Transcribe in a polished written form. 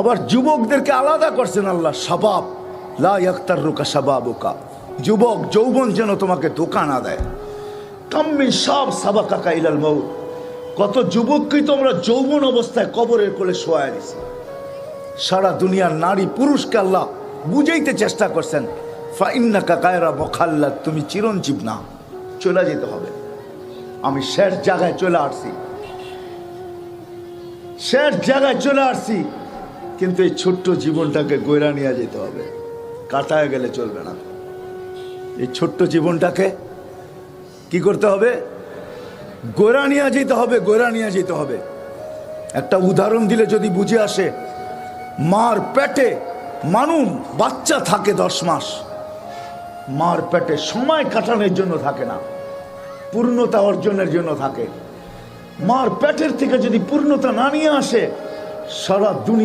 আবার যুবকদেরকে আলাদা করছেন আল্লাহ, শাবাব লা ইয়াক্তাররুকা শাবাবুকা, যুবক যৌবন যেন তোমাকে ধোঁকা না দেয়। কাম্মিন শাব সাবাকাকা ইলাল মাউত, কত যুবককেই তোমরা যৌবন অবস্থায় কবরের কোলে শোয়ায় দিছে। সারা দুনিয়ার নারী পুরুষকে আল্লাহ বুঝাইতে চেষ্টা করছেন, ফাইন্নাকা গায়রা মুখাল্লাদ, তুমি চিরঞ্জীব না, চলে যেতে হবে। আমি শেষ জায়গায় চলে আসছি, শেষ জায়গায় চলে আসছি, কিন্তু এই ছোট্ট জীবনটাকে গয়রা নিয়ে যেতে হবে, কাটায় গেলে চলবে না। এই ছোট্ট জীবনটাকে কি করতে হবে? গয়রা নিয়ে যেতে হবে, গয়রা নিয়ে যেতে হবে। একটা উদাহরণ দিলে যদি বুঝে আসে, মার পেটে মানুষ বাচ্চা থাকে 10 মাস, মার পেটে সময় কাটানোর জন্য থাকে না, পূর্ণতা অর্জনের জন্য থাকে। মার পেটের থেকে যদি পূর্ণতা না নিয়ে আসে, সারা দুনিয়া